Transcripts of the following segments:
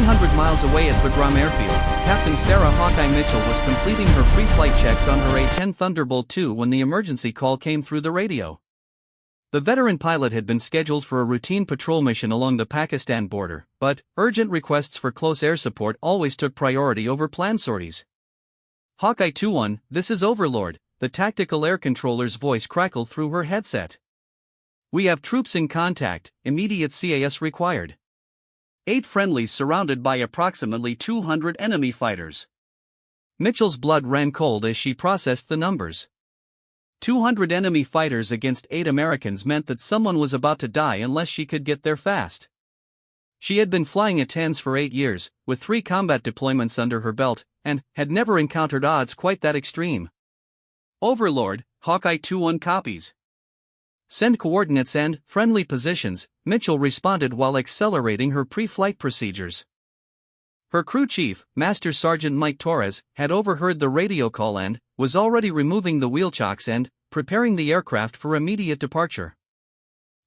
300 miles away at Bagram Airfield, Captain Sarah Hawkeye Mitchell was completing her pre-flight checks on her A-10 Thunderbolt II when the emergency call came through the radio. The veteran pilot had been scheduled for a routine patrol mission along the Pakistan border, but urgent requests for close air support always took priority over planned sorties. Hawkeye 2-1, this is Overlord, the tactical air controller's voice crackled through her headset. We have troops in contact, immediate CAS required. 8 friendlies surrounded by approximately 200 enemy fighters. Mitchell's blood ran cold as she processed the numbers. 200 enemy fighters against 8 Americans meant that someone was about to die unless she could get there fast. She had been flying A-10s for 8 years, with 3 combat deployments under her belt, and had never encountered odds quite that extreme. Overlord, Hawkeye 2-1 copies. Send coordinates and friendly positions, Mitchell responded while accelerating her pre-flight procedures. Her crew chief, Master Sergeant Mike Torres, had overheard the radio call and was already removing the wheel chocks and preparing the aircraft for immediate departure.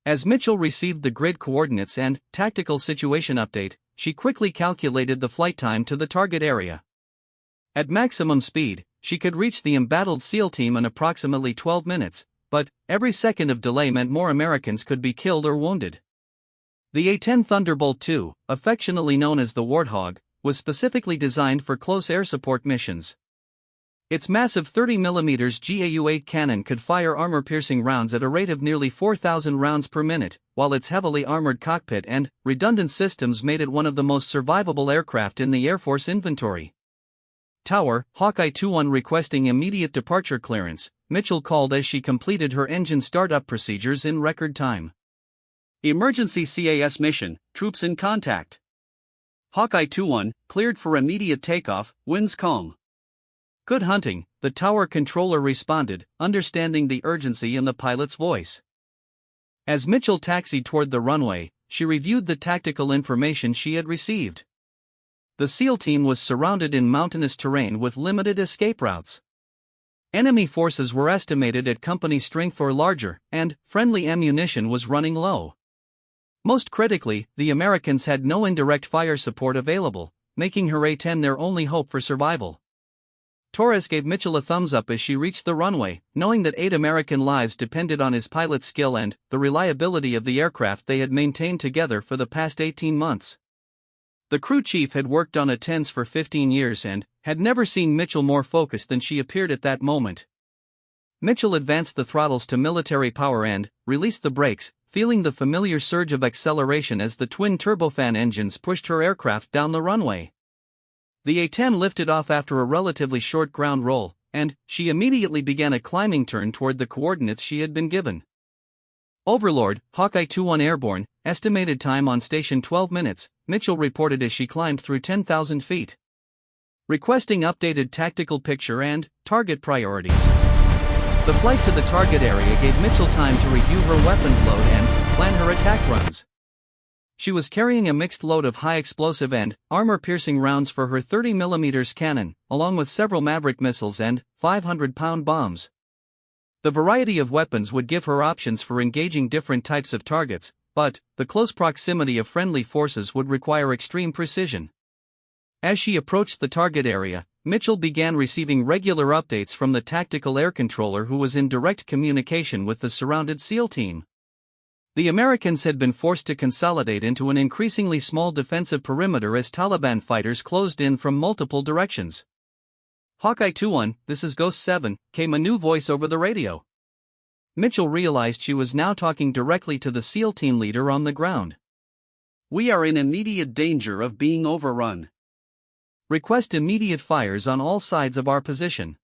As Mitchell received the grid coordinates and tactical situation update, she quickly calculated the flight time to the target area. At maximum speed, she could reach the embattled SEAL team in approximately 12 minutes, but every second of delay meant more Americans could be killed or wounded. The A-10 Thunderbolt II, affectionately known as the Warthog, was specifically designed for close air support missions. Its massive 30mm GAU-8 cannon could fire armor-piercing rounds at a rate of nearly 4,000 rounds per minute, while its heavily armored cockpit and redundant systems made it one of the most survivable aircraft in the Air Force inventory. Tower, Hawkeye 2-1 requesting immediate departure clearance, Mitchell called as she completed her engine startup procedures in record time. Emergency CAS mission, troops in contact. Hawkeye 2-1, cleared for immediate takeoff, winds calm. Good hunting, the tower controller responded, understanding the urgency in the pilot's voice. As Mitchell taxied toward the runway, she reviewed the tactical information she had received. The SEAL team was surrounded in mountainous terrain with limited escape routes. Enemy forces were estimated at company strength or larger, and friendly ammunition was running low. Most critically, the Americans had no indirect fire support available, making her A-10 their only hope for survival. Torres gave Mitchell a thumbs up as she reached the runway, knowing that 8 American lives depended on his pilot's skill and the reliability of the aircraft they had maintained together for the past 18 months. The crew chief had worked on A-10s for 15 years and had never seen Mitchell more focused than she appeared at that moment. Mitchell advanced the throttles to military power and released the brakes, feeling the familiar surge of acceleration as the twin turbofan engines pushed her aircraft down the runway. The A-10 lifted off after a relatively short ground roll, and she immediately began a climbing turn toward the coordinates she had been given. Overlord, Hawkeye 2-1 airborne, estimated time on station 12 minutes, Mitchell reported as she climbed through 10,000 feet. Requesting updated tactical picture and target priorities. The flight to the target area gave Mitchell time to review her weapons load and plan her attack runs. She was carrying a mixed load of high explosive and armor-piercing rounds for her 30mm cannon, along with several Maverick missiles and 500-pound bombs. The variety of weapons would give her options for engaging different types of targets, but the close proximity of friendly forces would require extreme precision. As she approached the target area, Mitchell began receiving regular updates from the tactical air controller who was in direct communication with the surrounded SEAL team. The Americans had been forced to consolidate into an increasingly small defensive perimeter as Taliban fighters closed in from multiple directions. Hawkeye 2-1, this is Ghost 7, came a new voice over the radio. Mitchell realized she was now talking directly to the SEAL team leader on the ground. We are in immediate danger of being overrun. Request immediate fires on all sides of our position.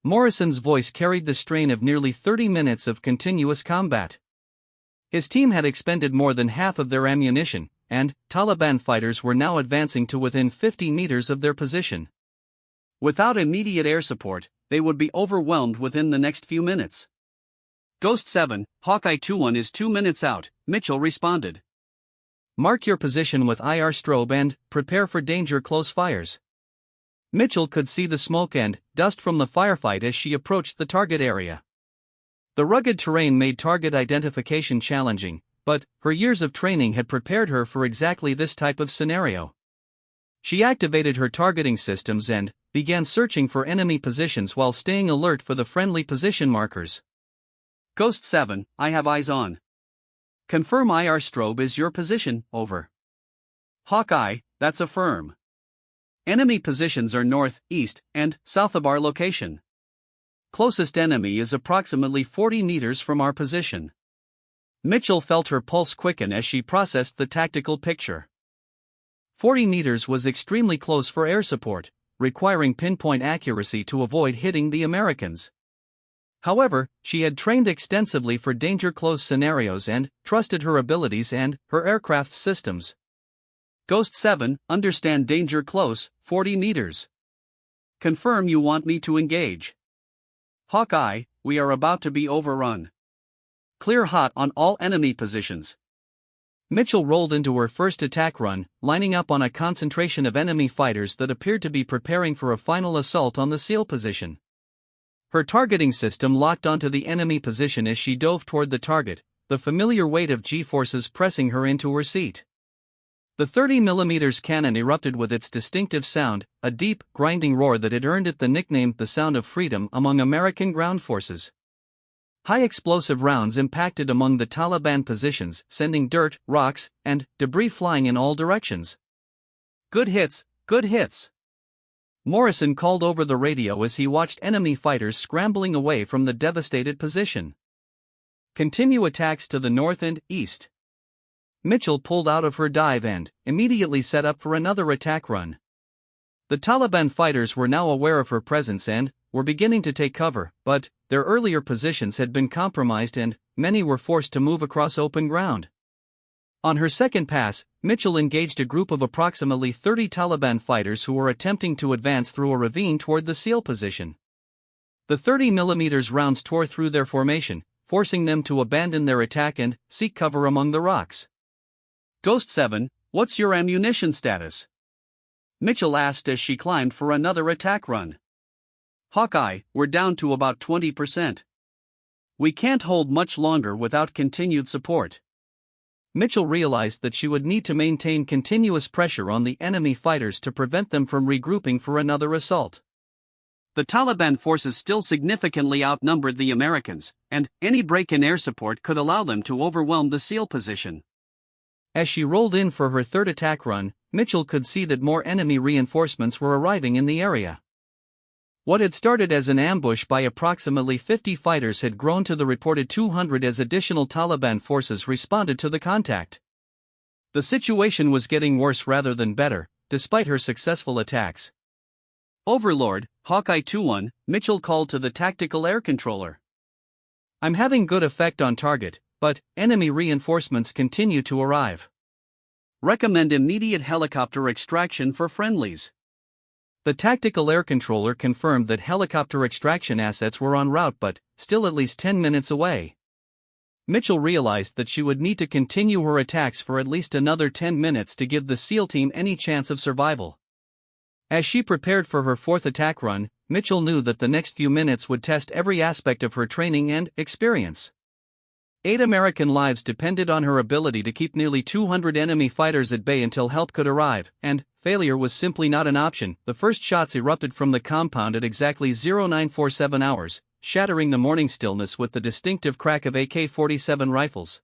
Morrison's voice carried the strain of nearly 30 minutes of continuous combat. His team had expended more than half of their ammunition, and Taliban fighters were now advancing to within 50 meters of their position. Without immediate air support, they would be overwhelmed within the next few minutes. Ghost 7, Hawkeye 2-1 is 2 minutes out, Mitchell responded. Mark your position with IR strobe and prepare for danger close fires. Mitchell could see the smoke and dust from the firefight as she approached the target area. The rugged terrain made target identification challenging, but her years of training had prepared her for exactly this type of scenario. She activated her targeting systems and began searching for enemy positions while staying alert for the friendly position markers. Ghost 7, I have eyes on. Confirm IR strobe is your position, over. Hawkeye, that's affirm. Enemy positions are north, east, and south of our location. Closest enemy is approximately 40 meters from our position. Mitchell felt her pulse quicken as she processed the tactical picture. 40 meters was extremely close for air support, requiring pinpoint accuracy to avoid hitting the Americans. However, she had trained extensively for danger-close scenarios and trusted her abilities and her aircraft's systems. Ghost 7, understand danger close, 40 meters. Confirm you want me to engage. Hawkeye, we are about to be overrun. Clear hot on all enemy positions. Mitchell rolled into her first attack run, lining up on a concentration of enemy fighters that appeared to be preparing for a final assault on the SEAL position. Her targeting system locked onto the enemy position as she dove toward the target, the familiar weight of G-forces pressing her into her seat. The 30mm cannon erupted with its distinctive sound, a deep, grinding roar that had earned it the nickname the Sound of Freedom among American ground forces. High explosive rounds impacted among the Taliban positions, sending dirt, rocks, and debris flying in all directions. Good hits, good hits. Morrison called over the radio as he watched enemy fighters scrambling away from the devastated position. Continue attacks to the north and east. Mitchell pulled out of her dive and immediately set up for another attack run. The Taliban fighters were now aware of her presence and were beginning to take cover, but their earlier positions had been compromised and many were forced to move across open ground. On her second pass, Mitchell engaged a group of approximately 30 Taliban fighters who were attempting to advance through a ravine toward the SEAL position. The 30mm rounds tore through their formation, forcing them to abandon their attack and seek cover among the rocks. Ghost 7, what's your ammunition status? Mitchell asked as she climbed for another attack run. Hawkeye, we're down to about 20%. We can't hold much longer without continued support. Mitchell realized that she would need to maintain continuous pressure on the enemy fighters to prevent them from regrouping for another assault. The Taliban forces still significantly outnumbered the Americans, and any break in air support could allow them to overwhelm the SEAL position. As she rolled in for her third attack run, Mitchell could see that more enemy reinforcements were arriving in the area. What had started as an ambush by approximately 50 fighters had grown to the reported 200 as additional Taliban forces responded to the contact. The situation was getting worse rather than better, despite her successful attacks. Overlord, Hawkeye 2-1, Mitchell called to the tactical air controller. I'm having good effect on target, but enemy reinforcements continue to arrive. Recommend immediate helicopter extraction for friendlies. The tactical air controller confirmed that helicopter extraction assets were en route but still at least 10 minutes away. Mitchell realized that she would need to continue her attacks for at least another 10 minutes to give the SEAL team any chance of survival. As she prepared for her fourth attack run, Mitchell knew that the next few minutes would test every aspect of her training and experience. 8 American lives depended on her ability to keep nearly 200 enemy fighters at bay until help could arrive, and failure was simply not an option. The first shots erupted from the compound at exactly 0947 hours, shattering the morning stillness with the distinctive crack of AK-47 rifles.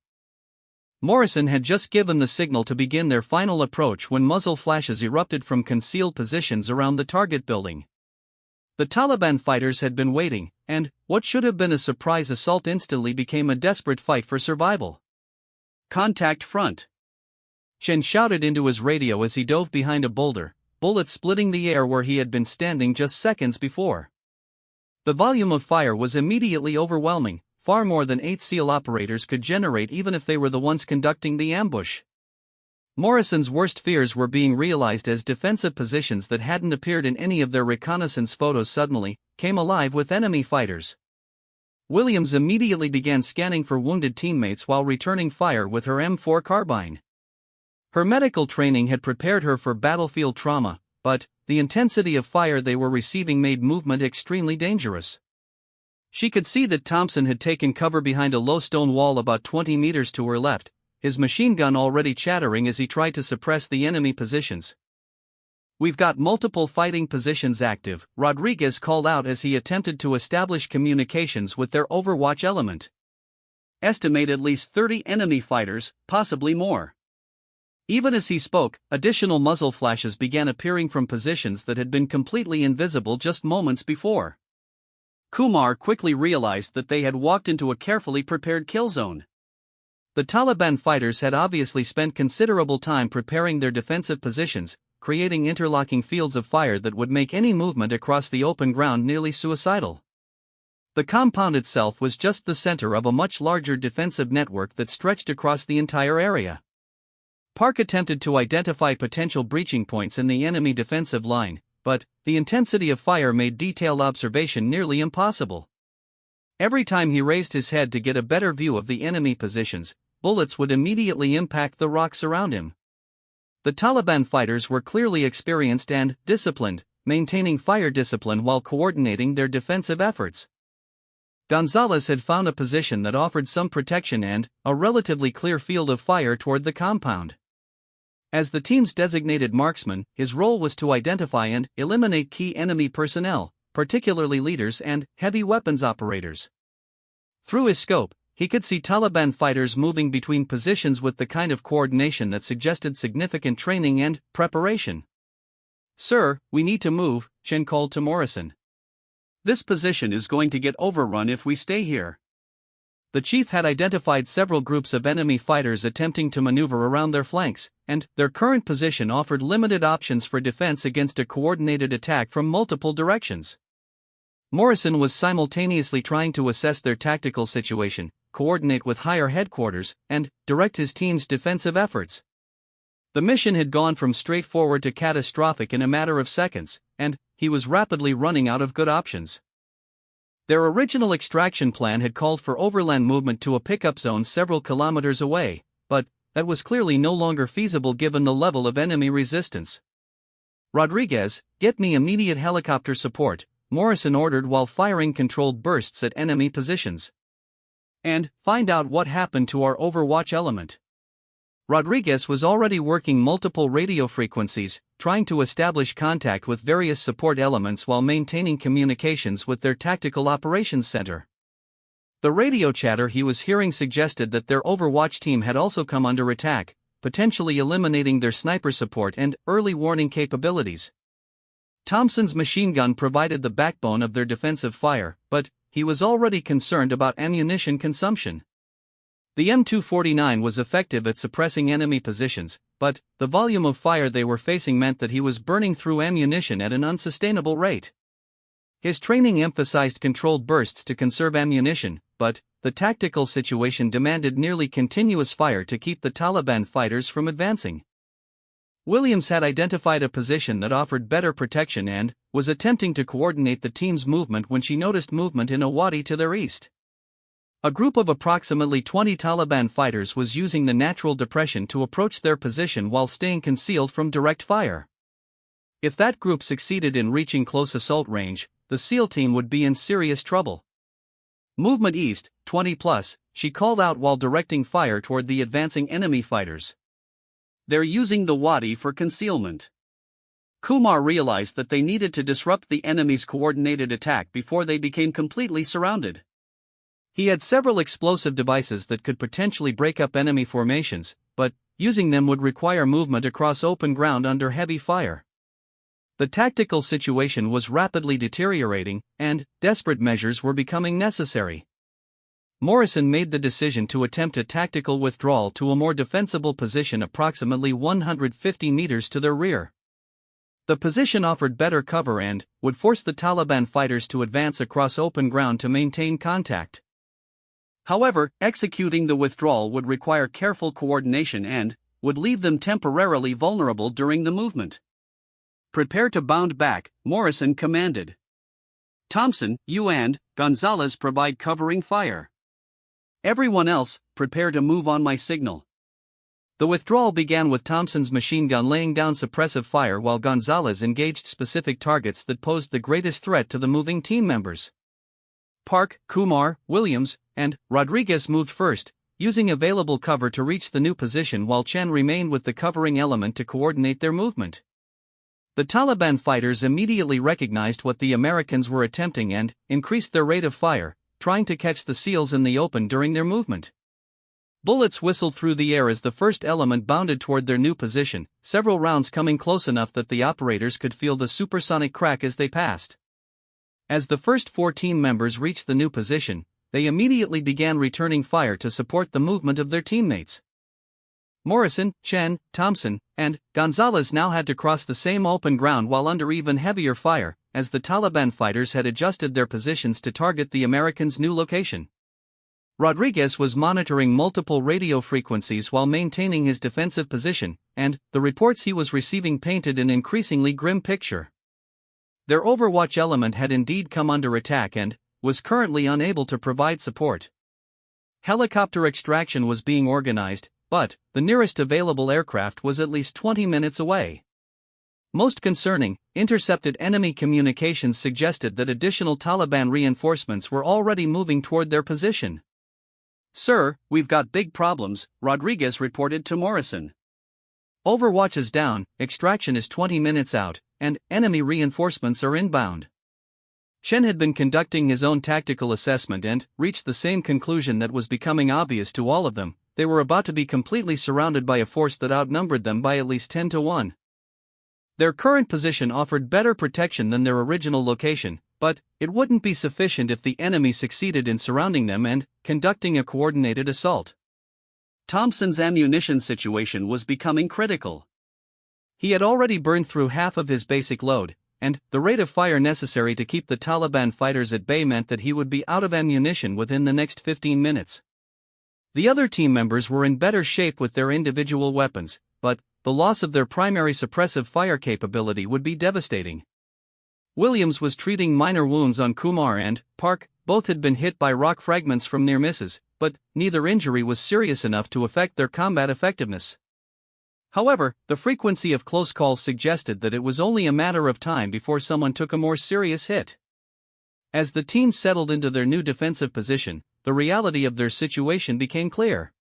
Morrison had just given the signal to begin their final approach when muzzle flashes erupted from concealed positions around the target building. The Taliban fighters had been waiting, and what should have been a surprise assault instantly became a desperate fight for survival. Contact front. Chen shouted into his radio as he dove behind a boulder, bullets splitting the air where he had been standing just seconds before. The volume of fire was immediately overwhelming, far more than 8 SEAL operators could generate even if they were the ones conducting the ambush. Morrison's worst fears were being realized as defensive positions that hadn't appeared in any of their reconnaissance photos suddenly came alive with enemy fighters. Williams immediately began scanning for wounded teammates while returning fire with her M4 carbine. Her medical training had prepared her for battlefield trauma, but the intensity of fire they were receiving made movement extremely dangerous. She could see that Thompson had taken cover behind a low stone wall about 20 meters to her left, his machine gun already chattering as he tried to suppress the enemy positions. "We've got multiple fighting positions active," Rodriguez called out as he attempted to establish communications with their Overwatch element. "Estimate at least 30 enemy fighters, possibly more." Even as he spoke, additional muzzle flashes began appearing from positions that had been completely invisible just moments before. Kumar quickly realized that they had walked into a carefully prepared kill zone. The Taliban fighters had obviously spent considerable time preparing their defensive positions, creating interlocking fields of fire that would make any movement across the open ground nearly suicidal. The compound itself was just the center of a much larger defensive network that stretched across the entire area. Park attempted to identify potential breaching points in the enemy defensive line, but the intensity of fire made detailed observation nearly impossible. Every time he raised his head to get a better view of the enemy positions, bullets would immediately impact the rocks around him. The Taliban fighters were clearly experienced and disciplined, maintaining fire discipline while coordinating their defensive efforts. Gonzalez had found a position that offered some protection and a relatively clear field of fire toward the compound. As the team's designated marksman, his role was to identify and eliminate key enemy personnel, particularly leaders and heavy weapons operators. Through his scope, he could see Taliban fighters moving between positions with the kind of coordination that suggested significant training and preparation. "Sir, we need to move," Chen called to Morrison. "This position is going to get overrun if we stay here." The chief had identified several groups of enemy fighters attempting to maneuver around their flanks, and their current position offered limited options for defense against a coordinated attack from multiple directions. Morrison was simultaneously trying to assess their tactical situation, coordinate with higher headquarters, and direct his team's defensive efforts. The mission had gone from straightforward to catastrophic in a matter of seconds, and he was rapidly running out of good options. Their original extraction plan had called for overland movement to a pickup zone several kilometers away, but that was clearly no longer feasible given the level of enemy resistance. "Rodriguez, get me immediate helicopter support," Morrison ordered while firing controlled bursts at enemy positions. "And find out what happened to our Overwatch element." Rodriguez was already working multiple radio frequencies, trying to establish contact with various support elements while maintaining communications with their tactical operations center. The radio chatter he was hearing suggested that their Overwatch team had also come under attack, potentially eliminating their sniper support and early warning capabilities. Thompson's machine gun provided the backbone of their defensive fire, but he was already concerned about ammunition consumption. The M249 was effective at suppressing enemy positions, but the volume of fire they were facing meant that he was burning through ammunition at an unsustainable rate. His training emphasized controlled bursts to conserve ammunition, but the tactical situation demanded nearly continuous fire to keep the Taliban fighters from advancing. Williams had identified a position that offered better protection and was attempting to coordinate the team's movement when she noticed movement in a wadi to their east. A group of approximately 20 Taliban fighters was using the natural depression to approach their position while staying concealed from direct fire. If that group succeeded in reaching close assault range, the SEAL team would be in serious trouble. "Movement east, 20 plus, she called out while directing fire toward the advancing enemy fighters. "They're using the wadi for concealment." Kumar realized that they needed to disrupt the enemy's coordinated attack before they became completely surrounded. He had several explosive devices that could potentially break up enemy formations, but using them would require movement across open ground under heavy fire. The tactical situation was rapidly deteriorating, and desperate measures were becoming necessary. Morrison made the decision to attempt a tactical withdrawal to a more defensible position approximately 150 meters to their rear. The position offered better cover and would force the Taliban fighters to advance across open ground to maintain contact. However, executing the withdrawal would require careful coordination and would leave them temporarily vulnerable during the movement. "Prepare to bound back," Morrison commanded. "Thompson, you and Gonzalez provide covering fire. Everyone else, prepare to move on my signal." The withdrawal began with Thompson's machine gun laying down suppressive fire while Gonzalez engaged specific targets that posed the greatest threat to the moving team members. Park, Kumar, Williams, and Rodriguez moved first, using available cover to reach the new position while Chen remained with the covering element to coordinate their movement. The Taliban fighters immediately recognized what the Americans were attempting and increased their rate of fire, trying to catch the SEALs in the open during their movement. Bullets whistled through the air as the first element bounded toward their new position, several rounds coming close enough that the operators could feel the supersonic crack as they passed. As the first 4 team members reached the new position, they immediately began returning fire to support the movement of their teammates. Morrison, Chen, Thompson, and Gonzalez now had to cross the same open ground while under even heavier fire, as the Taliban fighters had adjusted their positions to target the Americans' new location. Rodriguez was monitoring multiple radio frequencies while maintaining his defensive position, and the reports he was receiving painted an increasingly grim picture. Their Overwatch element had indeed come under attack and was currently unable to provide support. Helicopter extraction was being organized, but the nearest available aircraft was at least 20 minutes away. Most concerning, intercepted enemy communications suggested that additional Taliban reinforcements were already moving toward their position. "Sir, we've got big problems," Rodriguez reported to Morrison. "Overwatch is down, extraction is 20 minutes out, and enemy reinforcements are inbound." Chen had been conducting his own tactical assessment and reached the same conclusion that was becoming obvious to all of them: they were about to be completely surrounded by a force that outnumbered them by at least 10 to 1. Their current position offered better protection than their original location, but it wouldn't be sufficient if the enemy succeeded in surrounding them and conducting a coordinated assault. Thompson's ammunition situation was becoming critical. He had already burned through half of his basic load, and the rate of fire necessary to keep the Taliban fighters at bay meant that he would be out of ammunition within the next 15 minutes. The other team members were in better shape with their individual weapons, but the loss of their primary suppressive fire capability would be devastating. Williams was treating minor wounds on Kumar and Park. Both had been hit by rock fragments from near misses, but neither injury was serious enough to affect their combat effectiveness. However, the frequency of close calls suggested that it was only a matter of time before someone took a more serious hit. As the team settled into their new defensive position, the reality of their situation became clear.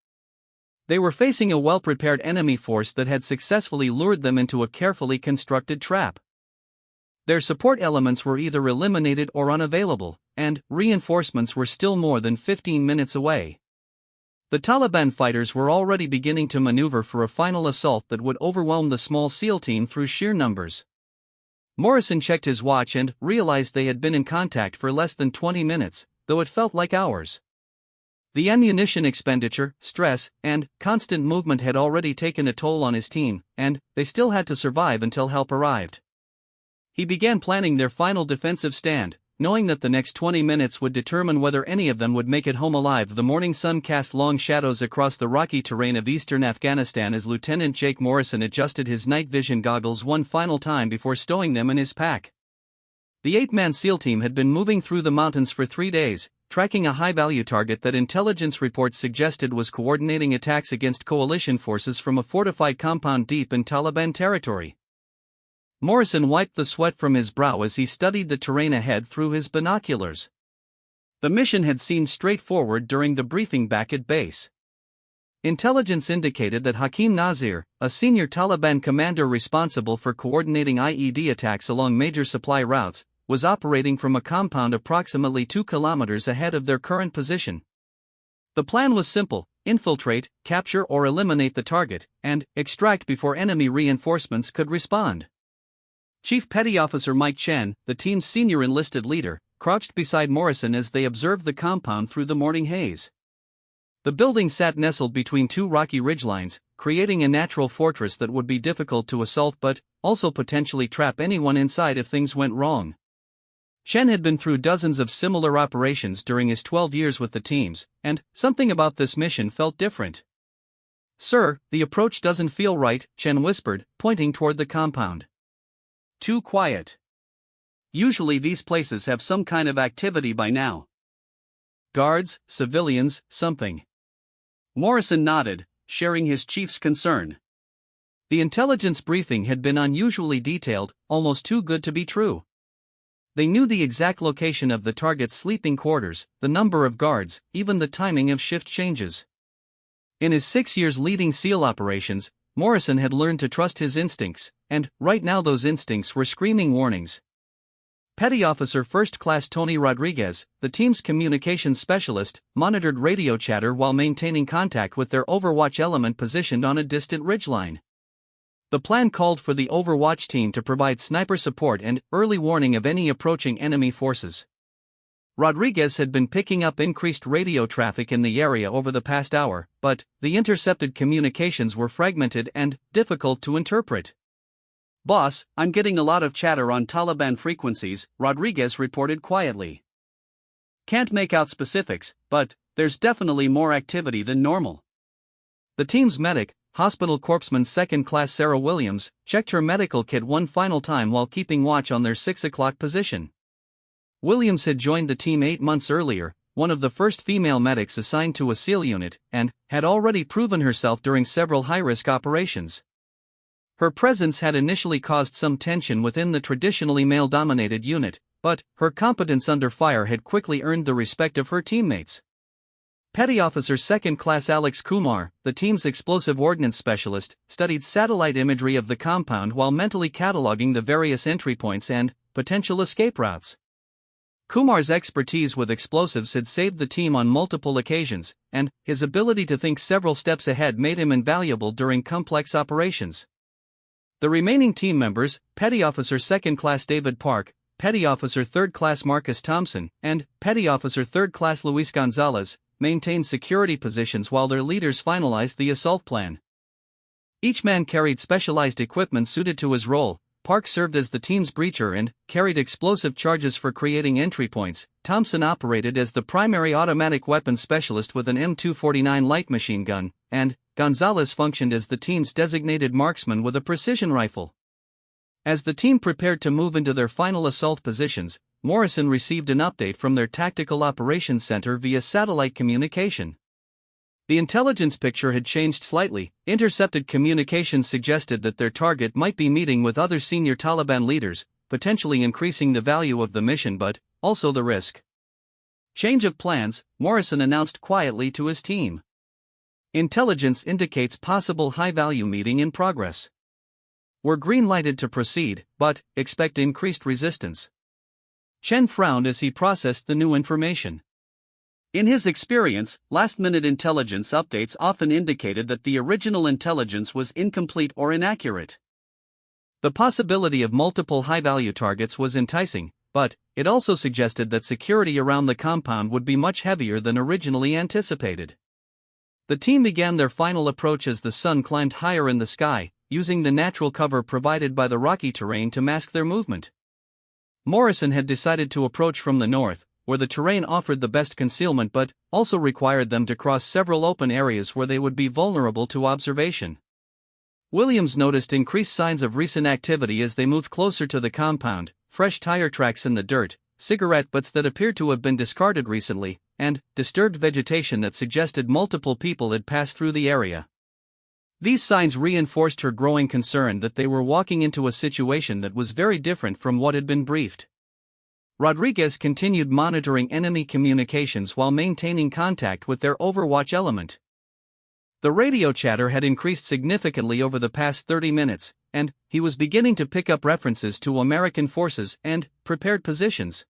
They were facing a well-prepared enemy force that had successfully lured them into a carefully constructed trap. Their support elements were either eliminated or unavailable, and reinforcements were still more than 15 minutes away. The Taliban fighters were already beginning to maneuver for a final assault that would overwhelm the small SEAL team through sheer numbers. Morrison checked his watch and realized they had been in contact for less than 20 minutes, though it felt like hours. The ammunition expenditure, stress, and constant movement had already taken a toll on his team, and they still had to survive until help arrived. He began planning their final defensive stand, knowing that the next 20 minutes would determine whether any of them would make it home alive. The morning sun cast long shadows across the rocky terrain of eastern Afghanistan as Lieutenant Jake Morrison adjusted his night vision goggles one final time before stowing them in his pack. The 8-man SEAL team had been moving through the mountains for 3 days, tracking a high-value target that intelligence reports suggested was coordinating attacks against coalition forces from a fortified compound deep in Taliban territory. Morrison wiped the sweat from his brow as he studied the terrain ahead through his binoculars. The mission had seemed straightforward during the briefing back at base. Intelligence indicated that Hakim Nazir, a senior Taliban commander responsible for coordinating IED attacks along major supply routes, was operating from a compound approximately 2 kilometers ahead of their current position. The plan was simple: infiltrate, capture or eliminate the target, and extract before enemy reinforcements could respond. Chief Petty Officer Mike Chen, the team's senior enlisted leader, crouched beside Morrison as they observed the compound through the morning haze. The building sat nestled between 2 rocky ridgelines, creating a natural fortress that would be difficult to assault but also potentially trap anyone inside if things went wrong. Chen had been through dozens of similar operations during his 12 years with the teams, and something about this mission felt different. "Sir, the approach doesn't feel right," Chen whispered, pointing toward the compound. "Too quiet. Usually these places have some kind of activity by now. Guards, civilians, something." Morrison nodded, sharing his chief's concern. The intelligence briefing had been unusually detailed, almost too good to be true. They knew the exact location of the target's sleeping quarters, the number of guards, even the timing of shift changes. In his 6 years leading SEAL operations, Morrison had learned to trust his instincts, and, right now those instincts were screaming warnings. Petty Officer First Class Tony Rodriguez, the team's communications specialist, monitored radio chatter while maintaining contact with their overwatch element positioned on a distant ridgeline. The plan called for the overwatch team to provide sniper support and early warning of any approaching enemy forces. Rodriguez had been picking up increased radio traffic in the area over the past hour, but the intercepted communications were fragmented and difficult to interpret. "Boss, I'm getting a lot of chatter on Taliban frequencies," Rodriguez reported quietly. "Can't make out specifics, but there's definitely more activity than normal." The team's medic, Hospital Corpsman Second Class Sarah Williams, checked her medical kit one final time while keeping watch on their 6 o'clock position. Williams had joined the team 8 months earlier, one of the first female medics assigned to a SEAL unit, and had already proven herself during several high-risk operations. Her presence had initially caused some tension within the traditionally male-dominated unit, but her competence under fire had quickly earned the respect of her teammates. Petty Officer Second Class Alex Kumar, the team's explosive ordnance specialist, studied satellite imagery of the compound while mentally cataloging the various entry points and potential escape routes. Kumar's expertise with explosives had saved the team on multiple occasions, and his ability to think several steps ahead made him invaluable during complex operations. The remaining team members, Petty Officer Second Class David Park, Petty Officer Third Class Marcus Thompson, and Petty Officer Third Class Luis Gonzalez, maintained security positions while their leaders finalized the assault plan. Each man carried specialized equipment suited to his role. Park served as the team's breacher and carried explosive charges for creating entry points. Thompson operated as the primary automatic weapons specialist with an M249 light machine gun, and Gonzalez functioned as the team's designated marksman with a precision rifle. As the team prepared to move into their final assault positions, Morrison received an update from their Tactical Operations Center via satellite communication. The intelligence picture had changed slightly. Intercepted communications suggested that their target might be meeting with other senior Taliban leaders, potentially increasing the value of the mission but also the risk. "Change of plans," Morrison announced quietly to his team. "Intelligence indicates possible high-value meeting in progress. We're green-lighted to proceed, but expect increased resistance." Chen frowned as he processed the new information. In his experience, last-minute intelligence updates often indicated that the original intelligence was incomplete or inaccurate. The possibility of multiple high-value targets was enticing, but it also suggested that security around the compound would be much heavier than originally anticipated. The team began their final approach as the sun climbed higher in the sky, using the natural cover provided by the rocky terrain to mask their movement. Morrison had decided to approach from the north, where the terrain offered the best concealment but also required them to cross several open areas where they would be vulnerable to observation. Williams noticed increased signs of recent activity as they moved closer to the compound: fresh tire tracks in the dirt, cigarette butts that appeared to have been discarded recently, and disturbed vegetation that suggested multiple people had passed through the area. These signs reinforced her growing concern that they were walking into a situation that was very different from what had been briefed. Rodriguez continued monitoring enemy communications while maintaining contact with their overwatch element. The radio chatter had increased significantly over the past 30 minutes, and he was beginning to pick up references to American forces and prepared positions.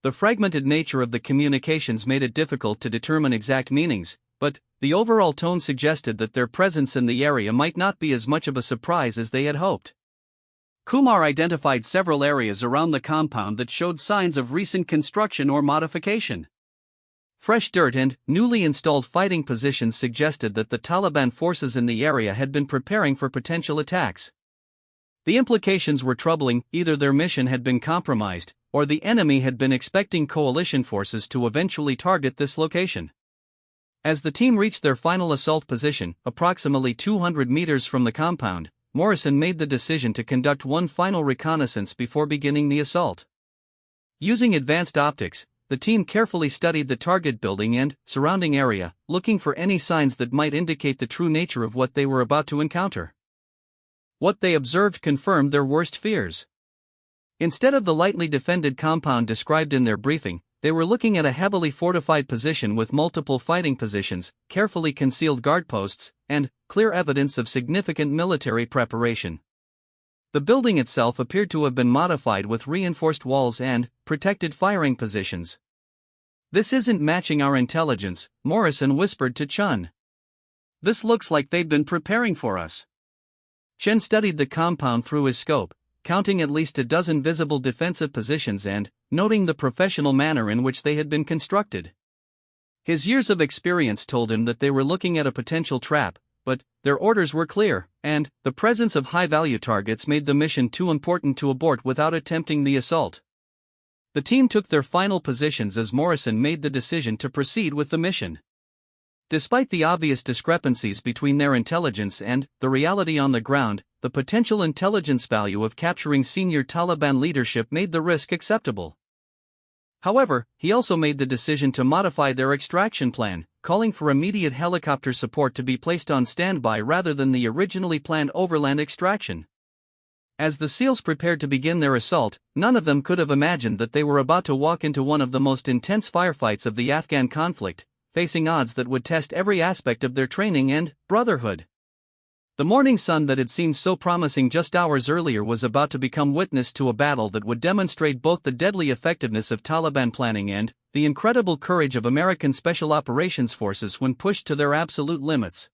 The fragmented nature of the communications made it difficult to determine exact meanings, but the overall tone suggested that their presence in the area might not be as much of a surprise as they had hoped. Kumar identified several areas around the compound that showed signs of recent construction or modification. Fresh dirt and newly installed fighting positions suggested that the Taliban forces in the area had been preparing for potential attacks. The implications were troubling: either their mission had been compromised, or the enemy had been expecting coalition forces to eventually target this location. As the team reached their final assault position, approximately 200 meters from the compound, Morrison made the decision to conduct one final reconnaissance before beginning the assault. Using advanced optics, the team carefully studied the target building and surrounding area, looking for any signs that might indicate the true nature of what they were about to encounter. What they observed confirmed their worst fears. Instead of the lightly defended compound described in their briefing, they were looking at a heavily fortified position with multiple fighting positions, carefully concealed guard posts, and clear evidence of significant military preparation. The building itself appeared to have been modified with reinforced walls and protected firing positions. "This isn't matching our intelligence," Morrison whispered to Chun. "This looks like they've been preparing for us." Chen studied the compound through his scope, counting at least a dozen visible defensive positions and noting the professional manner in which they had been constructed. His years of experience told him that they were looking at a potential trap, but their orders were clear, and the presence of high-value targets made the mission too important to abort without attempting the assault. The team took their final positions as Morrison made the decision to proceed with the mission. Despite the obvious discrepancies between their intelligence and the reality on the ground, the potential intelligence value of capturing senior Taliban leadership made the risk acceptable. However, he also made the decision to modify their extraction plan, calling for immediate helicopter support to be placed on standby rather than the originally planned overland extraction. As the SEALs prepared to begin their assault, none of them could have imagined that they were about to walk into one of the most intense firefights of the Afghan conflict, facing odds that would test every aspect of their training and brotherhood. The morning sun that had seemed so promising just hours earlier was about to become witness to a battle that would demonstrate both the deadly effectiveness of Taliban planning and the incredible courage of American Special Operations Forces when pushed to their absolute limits.